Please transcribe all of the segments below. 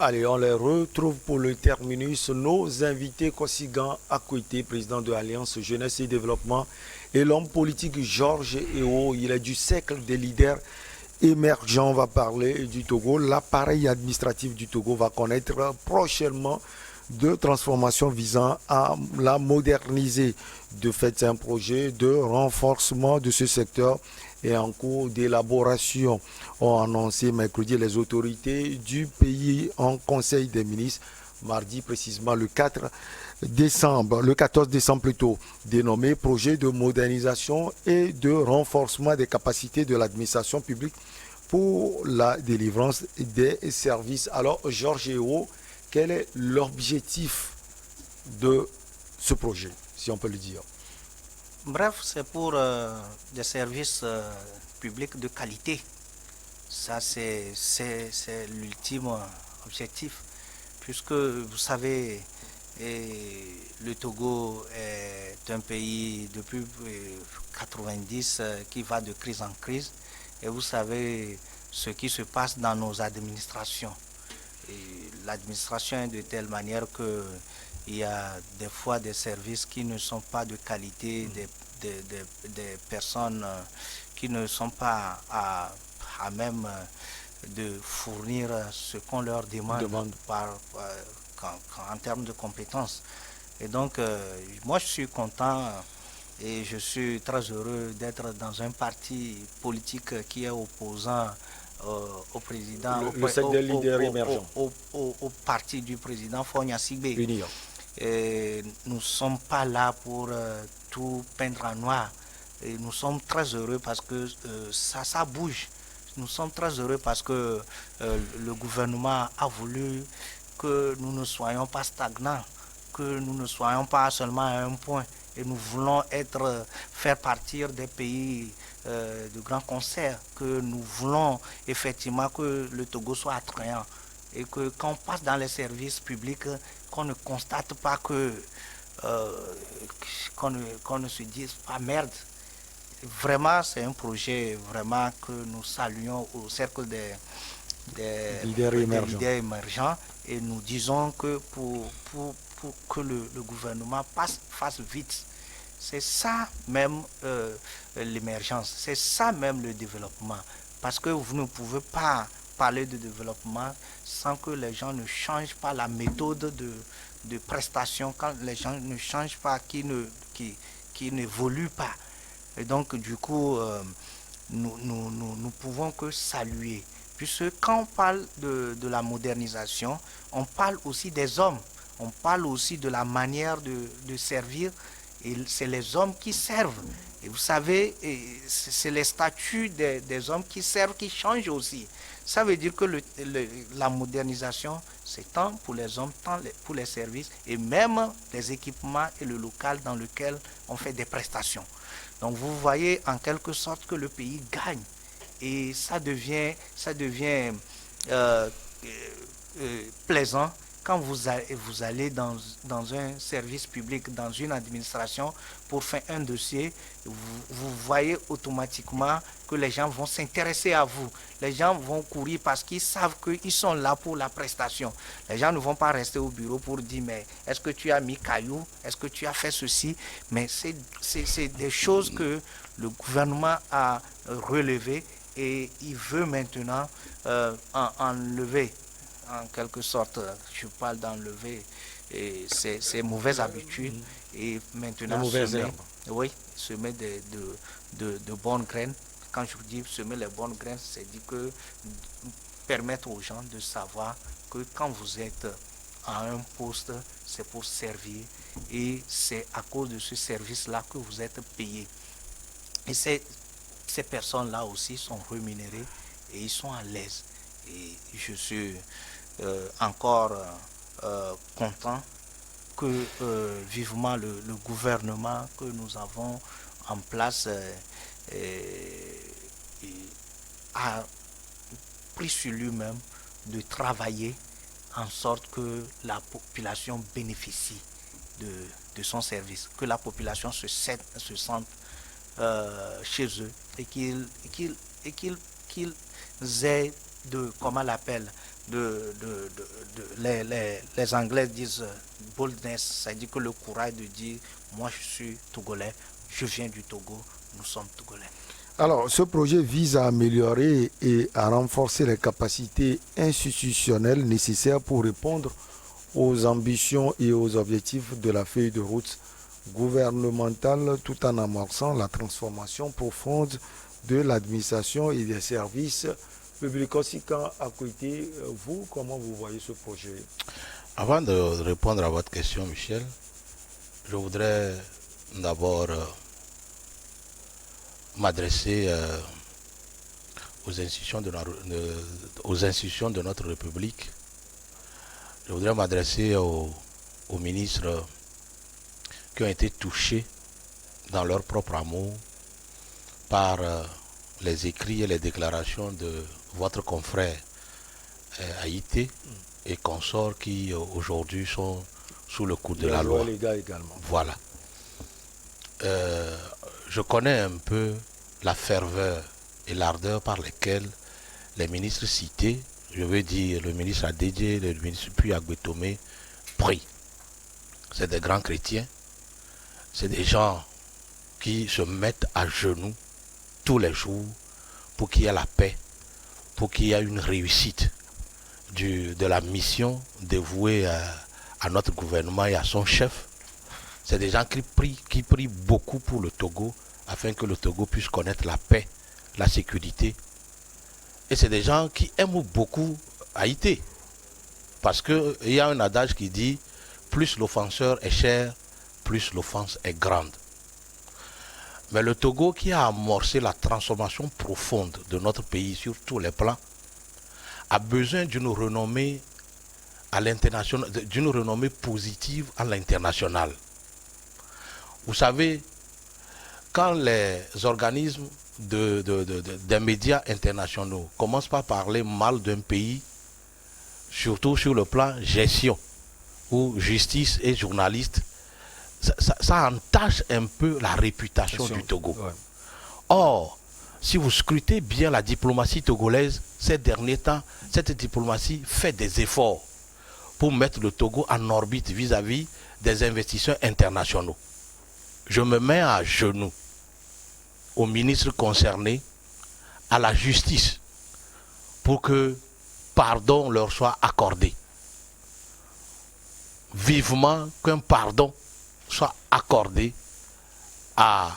Allez, on les retrouve pour le terminus. Nos invités, Kosigan Akwete, président de l'Alliance Jeunesse et Développement, et l'homme politique Georges Eo. Il est du cercle des leaders émergents. On va parler du Togo. L'appareil administratif du Togo va connaître prochainement de transformations visant à la moderniser. De fait, c'est un projet de renforcement de ce secteur et en cours d'élaboration, ont annoncé mercredi les autorités du pays en Conseil des ministres, mardi précisément le 14 décembre plutôt, dénommé projet de modernisation et de renforcement des capacités de l'administration publique pour la délivrance des services. Alors, Georges Eo, quel est l'objectif de ce projet, si on peut le dire? Bref, c'est pour des services publics de qualité. Ça, c'est l'ultime objectif. Puisque, vous savez, le Togo est un pays depuis 90 qui va de crise en crise. Et vous savez ce qui se passe dans nos administrations. L'administration est de telle manière que il y a des fois des services qui ne sont pas de qualité, des personnes qui ne sont pas à même de fournir ce qu'on leur demande en termes de compétences. Et donc, moi je suis content et je suis très heureux d'être dans un parti politique qui est opposant au président, au parti du président Fogna Sigbe. Nous ne sommes pas là pour tout peindre en noir. Et nous sommes très heureux parce que ça bouge. Nous sommes très heureux parce que le gouvernement a voulu que nous ne soyons pas stagnants, que nous ne soyons pas seulement à un point. Et nous voulons faire partir des pays de grands concerts, que nous voulons effectivement que le Togo soit attrayant. Et que quand on passe dans les services publics, qu'on ne constate pas qu'on ne se dise pas merde. Vraiment, c'est un projet vraiment que nous saluons au cercle des leaders émergents. Et nous disons que pour que le gouvernement fasse vite, c'est ça même l'émergence, c'est ça même le développement. Parce que vous ne pouvez pas parler de développement sans que les gens ne changent pas la méthode de prestation, quand les gens ne changent pas, qui n'évoluent pas. Et donc, du coup, nous pouvons que saluer. Puisque quand on parle de la modernisation, on parle aussi des hommes. On parle aussi de la manière de servir. Et c'est les hommes qui servent. Et vous savez, c'est les statuts des hommes qui servent qui changent aussi. Ça veut dire que la modernisation, c'est tant pour les hommes, tant pour les services, et même les équipements et le local dans lequel on fait des prestations. Donc vous voyez en quelque sorte que le pays gagne. Et ça devient plaisant quand vous allez dans un service public, dans une administration, pour faire un dossier. Vous voyez automatiquement que les gens vont s'intéresser à vous. Les gens vont courir parce qu'ils savent qu'ils sont là pour la prestation. Les gens ne vont pas rester au bureau pour dire mais est-ce que tu as mis caillou, est-ce que tu as fait ceci. Mais c'est des choses que le gouvernement a relevées et il veut maintenant enlever. En quelque sorte, je parle d'enlever ces mauvaises habitudes et maintenant semer de bonnes graines. Quand je dis semer les bonnes graines, c'est dire que permettre aux gens de savoir que quand vous êtes à un poste, c'est pour servir et c'est à cause de ce service-là que vous êtes payé. Et ces personnes-là aussi sont rémunérées et ils sont à l'aise. Et je suis encore content que vivement le gouvernement que nous avons en place a pris sur lui-même de travailler en sorte que la population bénéficie de son service, que la population se sente chez eux et qu'ils aient les Anglais disent boldness, c'est-à-dire que le courage de dire moi je suis Togolais, je viens du Togo, nous sommes Togolais. Alors, ce projet vise à améliorer et à renforcer les capacités institutionnelles nécessaires pour répondre aux ambitions et aux objectifs de la feuille de route gouvernementale tout en amorçant la transformation profonde de l'administration et des services publics. Aussi, quand à côté, vous, comment vous voyez ce projet? Avant de répondre à votre question, Michel, je voudrais d'abord m'adresser aux institutions de notre République. Je voudrais m'adresser aux ministres qui ont été touchés dans leur propre amour par les écrits et les déclarations de votre confrère Haïté et consorts qui aujourd'hui sont sous le coup de la loi. Les gars également. Voilà. Je connais un peu la ferveur et l'ardeur par lesquelles les ministres cités, je veux dire le ministre Adédié, le ministre Puy Agbetomé, prient. C'est des grands chrétiens, c'est des gens qui se mettent à genoux tous les jours pour qu'il y ait la paix, pour qu'il y ait une réussite de la mission dévouée à notre gouvernement et à son chef. C'est des gens qui prient beaucoup pour le Togo, afin que le Togo puisse connaître la paix, la sécurité. Et c'est des gens qui aiment beaucoup Haïti. Parce qu'il y a un adage qui dit, plus l'offenseur est cher, plus l'offense est grande. Mais le Togo, qui a amorcé la transformation profonde de notre pays sur tous les plans, a besoin d'une renommée à l'international, d'une renommée positive à l'international. Vous savez, quand les organismes des médias internationaux commencent par parler mal d'un pays, surtout sur le plan gestion ou justice et journalistes, ça entache un peu la réputation du Togo. Ouais. Or, si vous scrutez bien la diplomatie togolaise, ces derniers temps, cette diplomatie fait des efforts pour mettre le Togo en orbite vis-à-vis des investisseurs internationaux. Je me mets à genoux aux ministres concernés, à la justice, pour que pardon leur soit accordé. Vivement qu'un pardon soit accordé à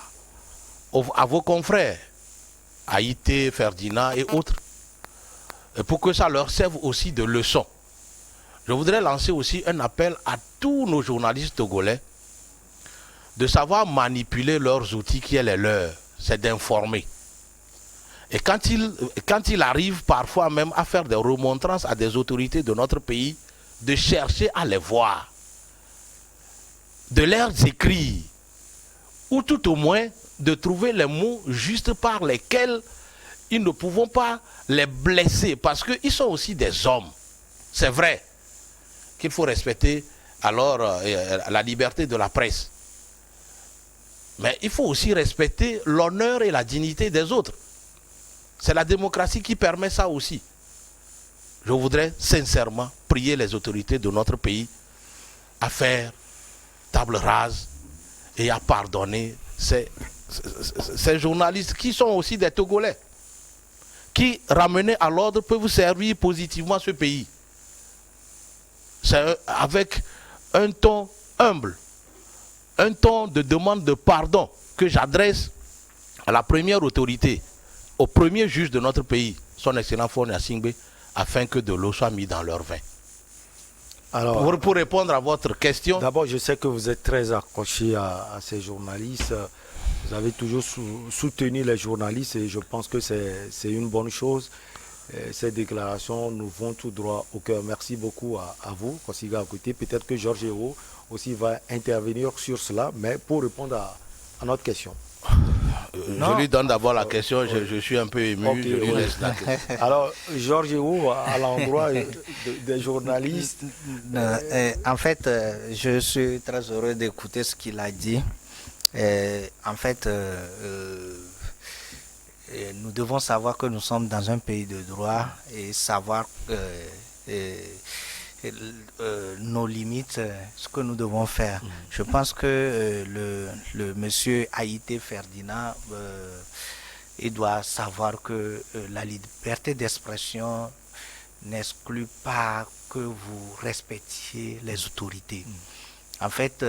vos confrères, Haïté, Ferdinand et autres, et pour que ça leur serve aussi de leçon. Je voudrais lancer aussi un appel à tous nos journalistes togolais de savoir manipuler leurs outils qui est les leurs, c'est d'informer. Et quand il arrive parfois même à faire des remontrances à des autorités de notre pays, de chercher à les voir, de leur écrire, ou tout au moins de trouver les mots justes par lesquels ils ne pouvons pas les blesser, parce qu'ils sont aussi des hommes. C'est vrai qu'il faut respecter alors la liberté de la presse. Mais il faut aussi respecter l'honneur et la dignité des autres. C'est la démocratie qui permet ça aussi. Je voudrais sincèrement prier les autorités de notre pays à faire table rase et à pardonner ces journalistes qui sont aussi des Togolais, qui, ramenés à l'ordre, peuvent servir positivement ce pays. C'est avec un ton humble, un ton de demande de pardon que j'adresse à la première autorité, au premier juge de notre pays, son excellent Faure Gnassingbé, afin que de l'eau soit mise dans leur vin. Alors, pour répondre à votre question... D'abord, je sais que vous êtes très accroché à ces journalistes. Vous avez toujours soutenu les journalistes et je pense que c'est une bonne chose. Ces déclarations nous vont tout droit au cœur. Merci beaucoup à vous, Kosiga Akoité. Peut-être que Georges Hérault aussi va intervenir sur cela, mais pour répondre à notre question. Je lui donne d'abord la question, je suis un peu ému, okay, je lui laisse la question. Alors, Georges Hérault, à l'endroit des journalistes... En fait, je suis très heureux d'écouter ce qu'il a dit. En fait, nous devons savoir que nous sommes dans un pays de droit et savoir nos limites, ce que nous devons faire. Je pense que le monsieur Haïté Ferdinand, il doit savoir que la liberté d'expression n'exclut pas que vous respectiez les autorités. En fait,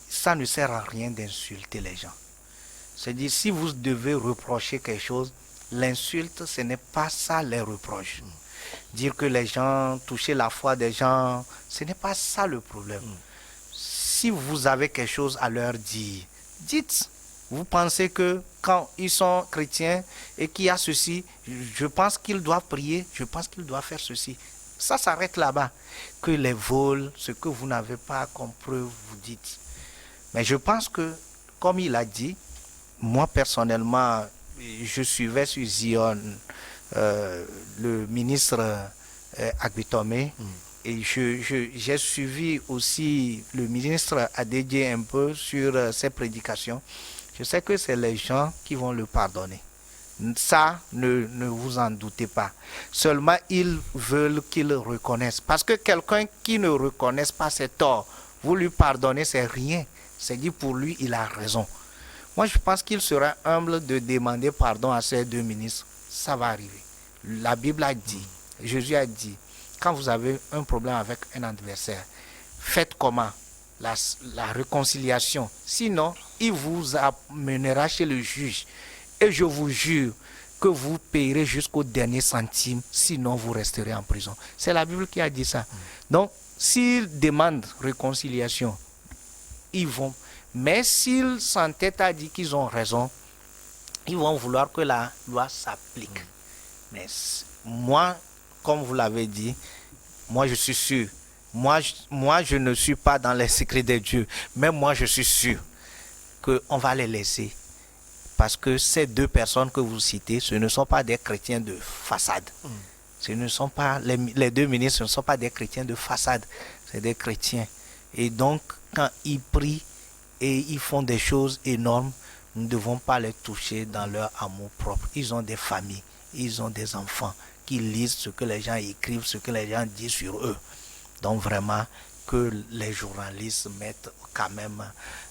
ça ne sert à rien d'insulter les gens. C'est-à-dire, si vous devez reprocher quelque chose, l'insulte, ce n'est pas ça les reproches. Dire que les gens, toucher la foi des gens, ce n'est pas ça le problème. Si vous avez quelque chose à leur dire, dites. Vous pensez que quand ils sont chrétiens et qu'il y a ceci, je pense qu'ils doivent prier, je pense qu'ils doivent faire ceci. Ça s'arrête là-bas. Que les vols, ce que vous n'avez pas comme preuve, vous dites. Mais je pense que, comme il a dit, moi personnellement, je suivais sur Zion le ministre Agbitome et j'ai suivi aussi le ministre Adedje un peu sur ses prédications. Je sais que c'est les gens qui vont le pardonner. Ça, ne vous en doutez pas. Seulement, ils veulent qu'il reconnaisse. Parce que quelqu'un qui ne reconnaisse pas ses torts, vous lui pardonnez, c'est rien. C'est dit pour lui, il a raison. Moi, je pense qu'il sera humble de demander pardon à ces deux ministres. Ça va arriver. La Bible a dit, Jésus a dit, quand vous avez un problème avec un adversaire, faites comment? La réconciliation. Sinon, il vous amènera chez le juge. Et je vous jure que vous payerez jusqu'au dernier centime, sinon vous resterez en prison. C'est la Bible qui a dit ça. Donc, s'ils demandent réconciliation, ils vont. Mais s'ils s'entêtent à dire qu'ils ont raison, ils vont vouloir que la loi s'applique. Mais moi, comme vous l'avez dit, moi je suis sûr. Moi, je ne suis pas dans les secrets de Dieu, mais moi, je suis sûr qu'on va les laisser. Parce que ces deux personnes que vous citez, ce ne sont pas des chrétiens de façade. Ce ne sont pas, les deux ministres, ce ne sont pas des chrétiens de façade, c'est des chrétiens. Et donc, quand ils prient et ils font des choses énormes, nous ne devons pas les toucher dans leur amour propre. Ils ont des familles, ils ont des enfants qui lisent ce que les gens écrivent, ce que les gens disent sur eux. Donc vraiment que les journalistes mettent quand même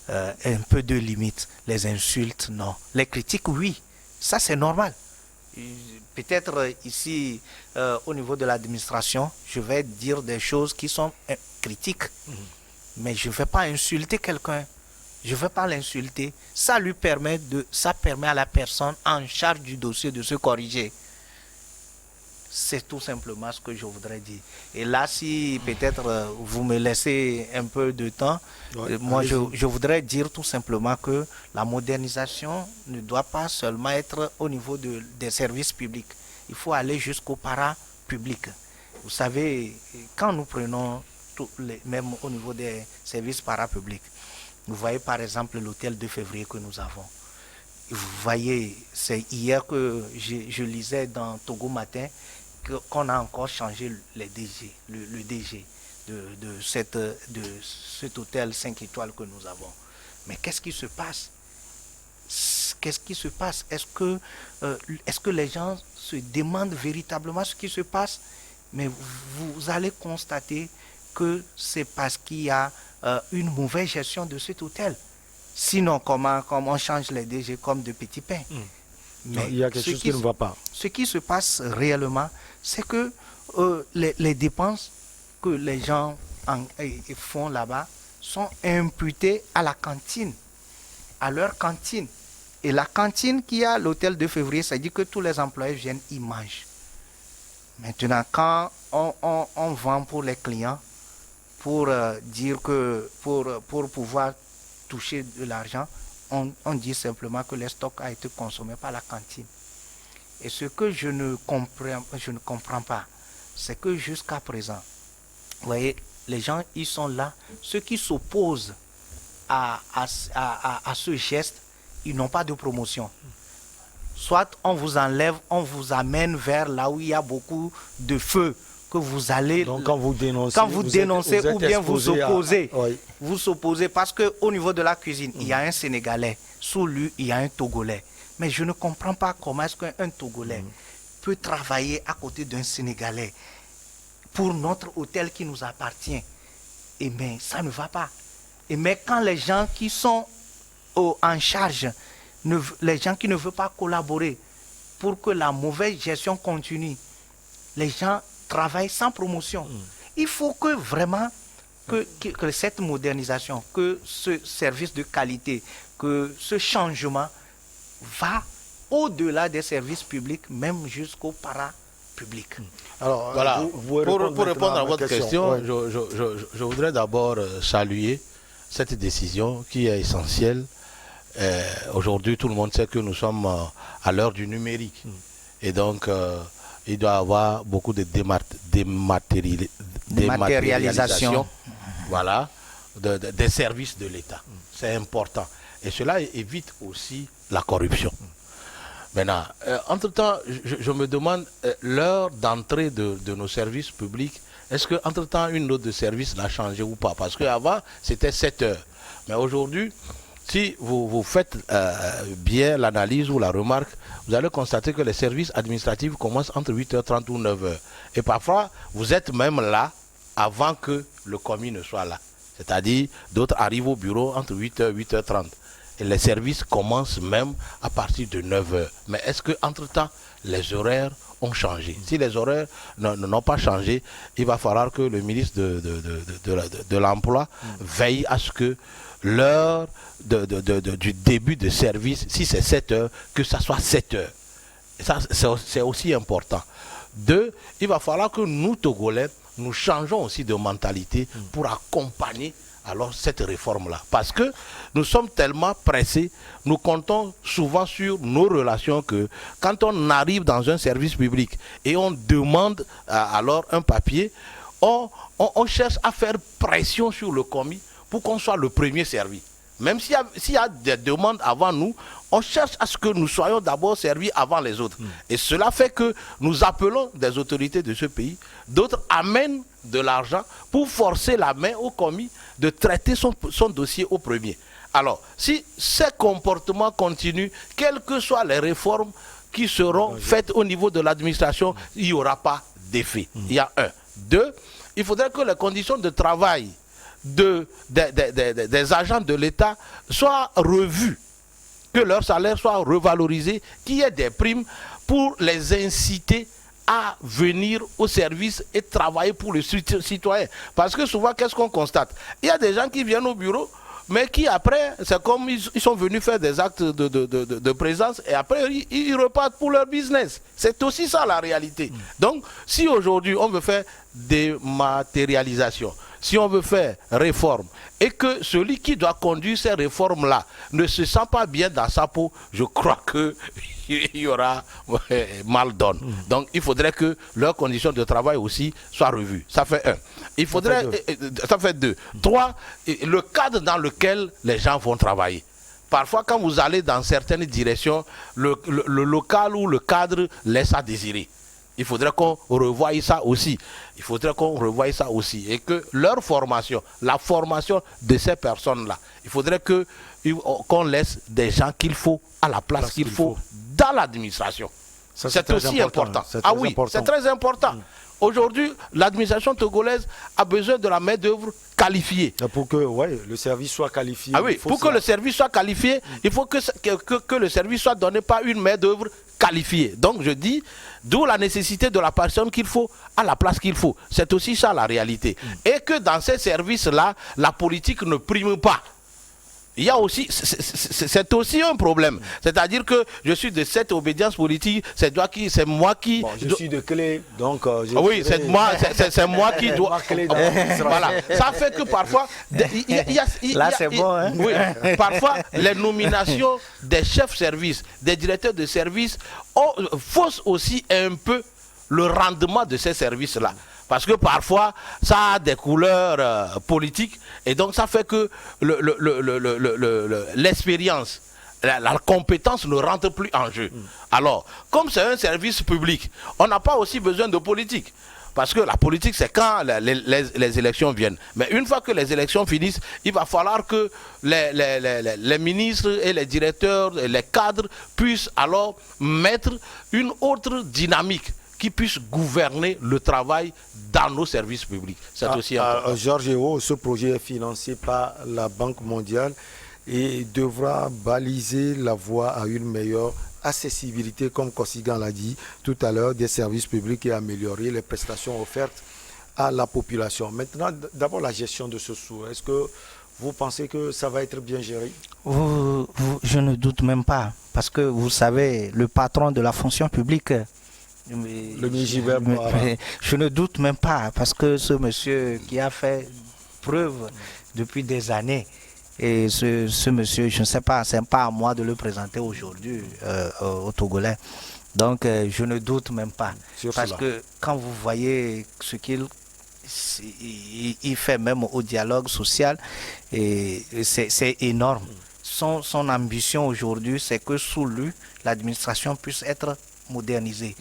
un peu de limite. Les insultes, non. Les critiques, oui. Ça, c'est normal. Peut-être ici, au niveau de l'administration, je vais dire des choses qui sont critiques. Mais je ne vais pas insulter quelqu'un. Je ne vais pas l'insulter. Ça permet à la personne en charge du dossier de se corriger. C'est tout simplement ce que je voudrais dire. Et là, si peut-être vous me laissez un peu de temps, moi je voudrais dire tout simplement que la modernisation ne doit pas seulement être au niveau des services publics. Il faut aller jusqu'au parapublic. Vous savez, quand nous prenons même au niveau des services parapublics, vous voyez par exemple l'hôtel de février que nous avons. Vous voyez, c'est hier que je lisais dans Togo Matin qu'on a encore changé le DG de cet hôtel 5 étoiles que nous avons. Mais qu'est-ce qui se passe? Qu'est-ce qui se passe? Est-ce que les gens se demandent véritablement ce qui se passe? Mais vous allez constater que c'est parce qu'il y a une mauvaise gestion de cet hôtel. Sinon, comment on change les DG comme de petits pains? Mais il y a quelque chose qui ne va pas. Ce qui se passe réellement, c'est que les dépenses que les gens font là-bas sont imputées à la cantine, à leur cantine. Et la cantine qui a l'hôtel de février, ça dit que tous les employés viennent y manger. Maintenant, quand on vend pour les clients, pour dire que pour pouvoir toucher de l'argent, on dit simplement que le stock a été consommé par la cantine. Et ce que je ne comprends pas, c'est que jusqu'à présent, vous voyez, les gens, ils sont là. Ceux qui s'opposent à ce geste, ils n'ont pas de promotion. Soit on vous enlève, on vous amène vers là où il y a beaucoup de feu, que vous allez... Donc quand vous dénoncez, vous ou bien vous opposez. Oui. Vous opposez parce qu'au niveau de la cuisine, il y a un Sénégalais. Sous lui, il y a un Togolais. Mais je ne comprends pas comment est-ce qu'un Togolais peut travailler à côté d'un Sénégalais. pour notre hôtel qui nous appartient. Et mais ça ne va pas. Et mais quand les gens qui sont en charge, les gens qui ne veulent pas collaborer pour que la mauvaise gestion continue, les gens travaillent sans promotion. Il faut que vraiment que cette modernisation, que ce service de qualité, que ce changement va au-delà des services publics, même jusqu'au parapublic. Alors, voilà, pour répondre à votre question, ouais. je voudrais d'abord saluer cette décision qui est essentielle. Aujourd'hui, tout le monde sait que nous sommes à l'heure du numérique. Et donc, il doit y avoir beaucoup de dématérialisation voilà, des services de l'État. C'est important. Et cela évite aussi la corruption. Maintenant, entre-temps, je me demande l'heure d'entrée de nos services publics. Est-ce qu'entre-temps, une note de service l'a changé ou pas? Parce qu'avant, c'était 7 heures. Mais aujourd'hui, si vous faites bien l'analyse ou la remarque, vous allez constater que les services administratifs commencent entre 8h30 ou 9h. Et parfois, vous êtes même là avant que le commis ne soit là. C'est-à-dire, d'autres arrivent au bureau entre 8h et 8h30. Et les services commencent même à partir de 9h. Mais est-ce qu'entre-temps, les horaires ont changé? Si les horaires n'ont pas changé, il va falloir que le ministre de l'Emploi veille à ce que l'heure du début de service, si c'est 7 heures, que ça soit 7 heures. Et ça, c'est aussi important. 2, il va falloir que nous, Togolais, nous changeons aussi de mentalité pour accompagner alors cette réforme-là. Parce que nous sommes tellement pressés, nous comptons souvent sur nos relations que quand on arrive dans un service public et on demande alors un papier, on cherche à faire pression sur le commis pour qu'on soit le premier servi. Même s'il y a des demandes avant nous, on cherche à ce que nous soyons d'abord servis avant les autres. Et cela fait que nous appelons des autorités de ce pays, d'autres amènent de l'argent pour forcer la main au commis de traiter son dossier au premier. Alors, si ces comportements continuent, quelles que soient les réformes qui seront faites au niveau de l'administration, il n'y aura pas d'effet. Il y a 1. 2, il faudrait que les conditions de travail des agents de l'État soient revus, que leur salaire soit revalorisé, qu'il y ait des primes pour les inciter à venir au service et travailler pour le citoyen. Parce que souvent, qu'est-ce qu'on constate? Il y a des gens qui viennent au bureau, mais qui après, c'est comme ils sont venus faire des actes de présence et après, ils repartent pour leur business. C'est aussi ça la réalité. Donc, si aujourd'hui, on veut faire dématérialisation, si on veut faire réforme, et que celui qui doit conduire ces réformes-là ne se sent pas bien dans sa peau, je crois qu'il y aura mal donne. Donc, il faudrait que leurs conditions de travail aussi soient revues. Ça fait 1. Il faudrait, ça fait 2. 3, le cadre dans lequel les gens vont travailler. Parfois, quand vous allez dans certaines directions, le local ou le cadre laisse à désirer. Il faudrait qu'on revoie ça aussi. Il faudrait qu'on revoie ça aussi. Et que leur formation, la formation de ces personnes-là, il faudrait qu'on laisse des gens qu'il faut à la place qu'il faut dans l'administration. C'est aussi important. Ah oui, c'est très important. Aujourd'hui, l'administration togolaise a besoin de la main-d'œuvre qualifiée. Pour que le service soit qualifié. Ah oui, pour que le service soit qualifié, il faut que le service soit donné par une main-d'œuvre qualifiée. Donc je dis, d'où la nécessité de la personne qu'il faut à la place qu'il faut. C'est aussi ça la réalité. Et que dans ces services-là, la politique ne prime pas. Il y a aussi, c'est aussi un problème. C'est-à-dire que je suis de cette obédience politique, c'est moi qui... Bon, je suis de clé, donc... oui, c'est moi qui dois... Voilà. Ça fait que parfois... Là, c'est bon, hein? Oui, parfois, les nominations des chefs services, des directeurs de services, faussent aussi un peu le rendement de ces services-là. Parce que parfois, ça a des couleurs politiques et donc ça fait que l'expérience, la compétence ne rentre plus en jeu. Alors, comme c'est un service public, on n'a pas aussi besoin de politique. Parce que la politique, c'est quand les élections viennent. Mais une fois que les élections finissent, il va falloir que les ministres et les directeurs et les cadres puissent alors mettre une autre dynamique qui puisse gouverner le travail dans nos services publics. C'est aussi important. Georges Eo, ce projet est financé par la Banque mondiale et devra baliser la voie à une meilleure accessibilité, comme Kosigan l'a dit tout à l'heure, des services publics et améliorer les prestations offertes à la population. Maintenant, d'abord la gestion de ce sous. Est-ce que vous pensez que ça va être bien géré? Je ne doute même pas, parce que vous savez, le patron de la fonction publique, le ministre je ne doute même pas, parce que ce monsieur qui a fait preuve depuis des années, et ce monsieur, je ne sais pas, c'est pas à moi de le présenter aujourd'hui au Togolais. Donc je ne doute même pas, parce que quand vous voyez ce qu'il fait même au dialogue social, et c'est énorme. Son ambition aujourd'hui, c'est que sous lui, l'administration puisse être modernisée.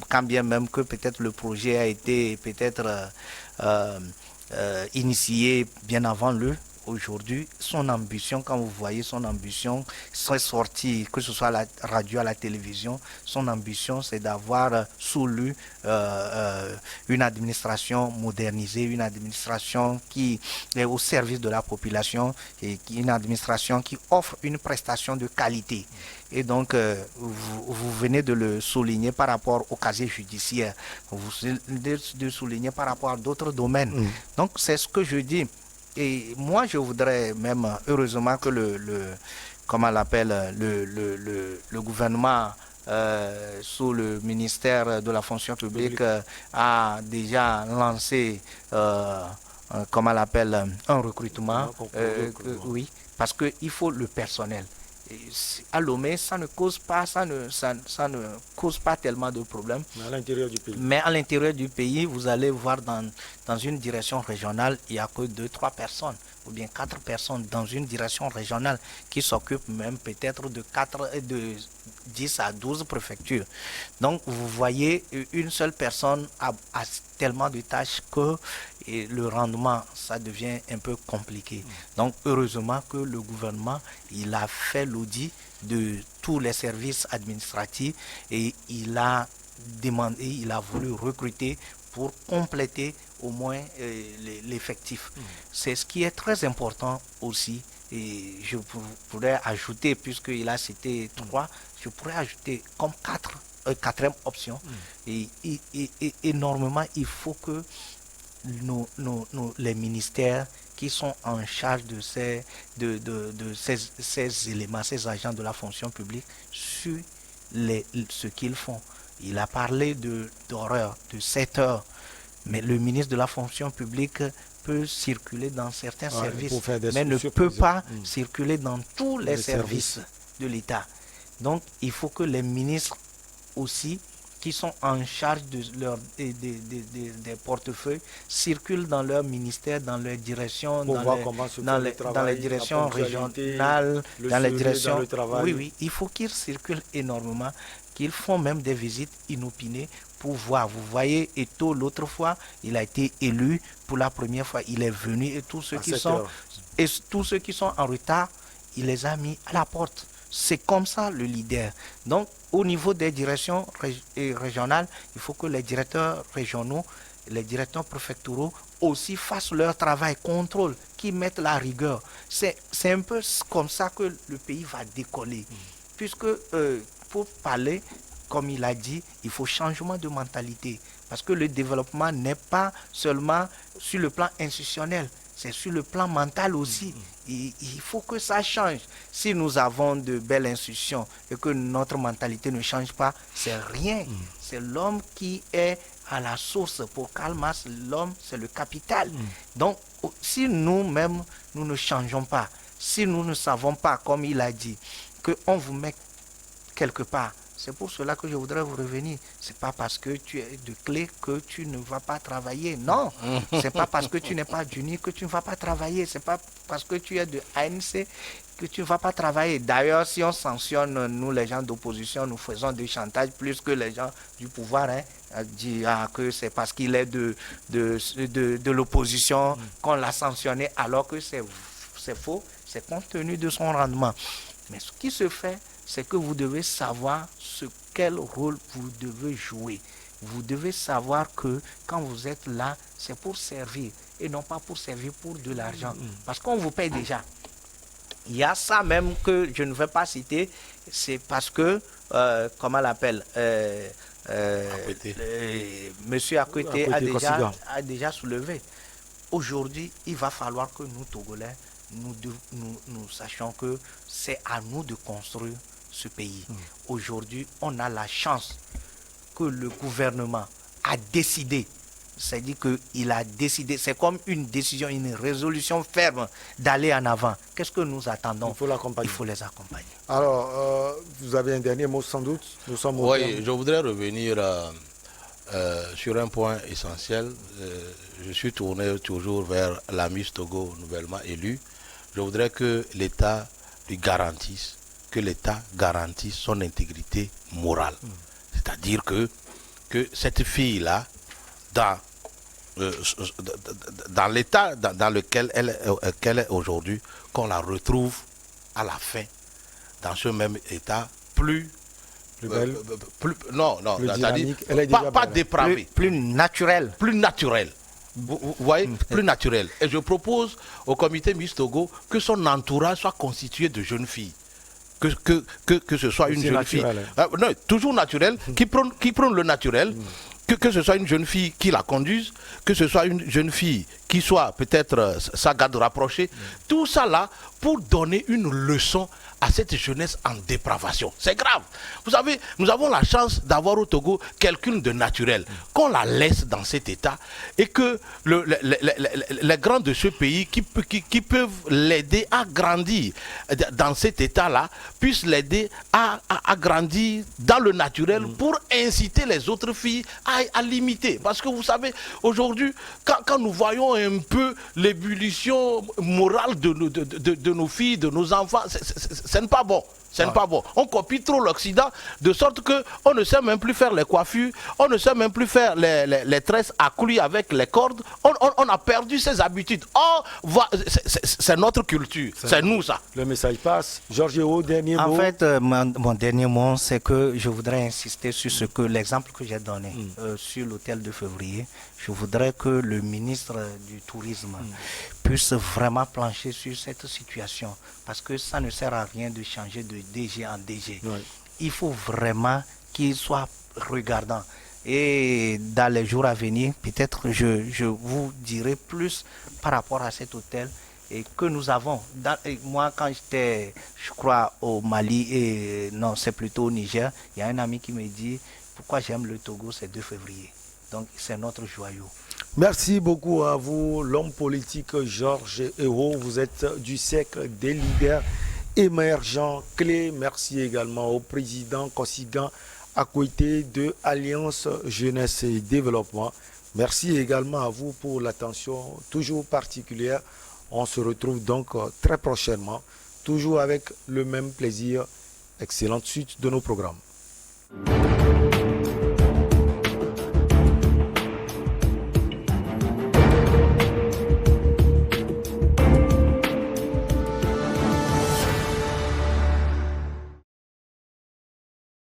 Quand bien même que peut-être le projet a été peut-être initié bien avant lui. Aujourd'hui, son ambition, quand vous voyez son ambition, c'est sorti, que ce soit à la radio, à la télévision, son ambition, c'est d'avoir sous lui une administration modernisée, une administration qui est au service de la population et une administration qui offre une prestation de qualité. Et donc, vous venez de le souligner par rapport au casier judiciaire, vous venez de souligner par rapport à d'autres domaines. Donc, c'est ce que je dis. Et moi, je voudrais même, heureusement que le gouvernement sous le ministère de la fonction publique a déjà lancé, un recrutement. Oui, parce qu'il faut le personnel. À Lomé, ça ne cause pas tellement de problèmes. Mais à l'intérieur du pays, vous allez voir dans une direction régionale, il n'y a que 2-3 personnes ou bien 4 personnes dans une direction régionale qui s'occupent même peut-être de 10 à 12 préfectures. Donc vous voyez, une seule personne a tellement de tâches que le rendement, ça devient un peu compliqué. Donc heureusement que le gouvernement, il a fait l'audit de tous les services administratifs et il a voulu recruter pour compléter au moins l'effectif. C'est ce qui est très important aussi. Et je pourrais ajouter, puisqu'il a cité 3, je pourrais ajouter comme quatrième option. Et énormément, il faut que les ministères qui sont en charge de ces éléments, ces agents de la fonction publique, sur ce qu'ils font. Il a parlé d'horaire, de 7 heures, mais le ministre de la fonction publique peut circuler dans certains services, mais ne peut pas circuler dans tous les services de l'État. Donc, il faut que les ministres aussi, qui sont en charge des portefeuilles, circulent dans leur ministère, dans leur direction, dans les directions régionales, dans les directions... Oui, il faut qu'ils circulent énormément, qu'ils font même des visites inopinées pour voir. Vous voyez, Eto, l'autre fois, il a été élu pour la première fois, il est venu et tous ceux qui sont en retard, il les a mis à la porte. C'est comme ça le leader. Donc, au niveau des directions régionales, il faut que les directeurs régionaux, les directeurs préfectoraux aussi fassent leur travail, contrôle, qui mettent la rigueur. C'est un peu comme ça que le pays va décoller. Puisque, pour parler, comme il a dit, il faut changement de mentalité. Parce que le développement n'est pas seulement sur le plan institutionnel, c'est sur le plan mental aussi. Il faut que ça change. Si nous avons de belles institutions et que notre mentalité ne change pas, c'est rien. C'est l'homme qui est à la source. Pour Karl Marx, l'homme, c'est le capital. Donc, si nous-mêmes, nous ne changeons pas, si nous ne savons pas, comme il a dit, qu'on vous met quelque part, c'est pour cela que je voudrais vous revenir. C'est pas parce que tu es de clé que tu ne vas pas travailler. Non. C'est pas parce que tu n'es pas d'UNI que tu ne vas pas travailler. C'est pas parce que tu es de ANC que tu ne vas pas travailler. D'ailleurs, si on sanctionne, nous les gens d'opposition, nous faisons du chantage plus que les gens du pouvoir. Dit que c'est parce qu'il est de l'opposition qu'on l'a sanctionné, alors que c'est faux. C'est compte tenu de son rendement. Mais ce qui se fait, c'est que vous devez savoir quel rôle vous devez jouer. vous devez savoir que quand vous êtes là, c'est pour servir et non pas pour servir pour de l'argent. Parce qu'on vous paye déjà. Il y a ça même que je ne vais pas citer, c'est parce que, comment on l'appelle, Monsieur Akwete a déjà soulevé. Aujourd'hui, il va falloir que nous, Togolais, nous sachions que c'est à nous de construire ce pays. Aujourd'hui, on a la chance que le gouvernement a décidé. C'est-à-dire qu'il a décidé, c'est comme une décision, une résolution ferme d'aller en avant. Qu'est-ce que nous attendons? Il faut l'accompagner. Il faut les accompagner. Alors, vous avez un dernier mot sans doute? Nous sommes au Oui, terme. je voudrais revenir sur un point essentiel. Je suis tourné toujours vers l'ami Togo nouvellement élu. Je voudrais que l'État lui garantisse, son intégrité morale. C'est-à-dire que cette fille-là, dans l'état dans lequel elle est aujourd'hui, qu'on la retrouve à la fin dans ce même état plus belle, plus dynamique, pas dépravé, plus naturel. Vous voyez, plus naturel. Et je propose au comité Miss Togo que son entourage soit constitué de jeunes filles. Que ce soit une jeune naturel, fille. Non, toujours naturel, qui prône le naturel. Que ce soit une jeune fille qui la conduise, que ce soit une jeune fille qui soit peut-être sa garde rapprochée. Tout ça là pour donner une leçon à cette jeunesse en dépravation. C'est grave. Vous savez, nous avons la chance d'avoir au Togo quelqu'un de naturel. Qu'on la laisse dans cet état et que les grands de ce pays qui peuvent l'aider à grandir dans cet état-là, puissent l'aider à grandir dans le naturel pour inciter les autres filles à l'imiter. Parce que vous savez, aujourd'hui, quand nous voyons un peu l'ébullition morale de nos filles, de nos enfants, ce n'est pas bon. Ce n'est pas bon. On copie trop l'Occident de sorte qu'on ne sait même plus faire les coiffures, on ne sait même plus faire les tresses à coulis avec les cordes. On a perdu ses habitudes. C'est notre culture. C'est nous ça. Le message passe. Georges, dernier mot. En fait, mon dernier mot, c'est que je voudrais insister sur l'exemple que j'ai donné sur l'hôtel de février. Je voudrais que le ministre du Tourisme puisse vraiment plancher sur cette situation parce que ça ne sert à rien de changer de DG en DG. Oui. Il faut vraiment qu'il soit regardant. Et dans les jours à venir, peut-être je vous dirai plus par rapport à cet hôtel et que nous avons. Moi, quand j'étais, je crois, au Mali, non, c'est plutôt au Niger, il y a un ami qui me dit pourquoi j'aime le Togo, c'est 2 février. Donc, c'est notre joyau. Merci beaucoup à vous, l'homme politique Georges Hérault. Vous êtes du cercle des leaders émergents clés. Merci également au président Kosigan Akwete de Alliance Jeunesse et Développement. Merci également à vous pour l'attention toujours particulière. On se retrouve donc très prochainement, toujours avec le même plaisir. Excellente suite de nos programmes.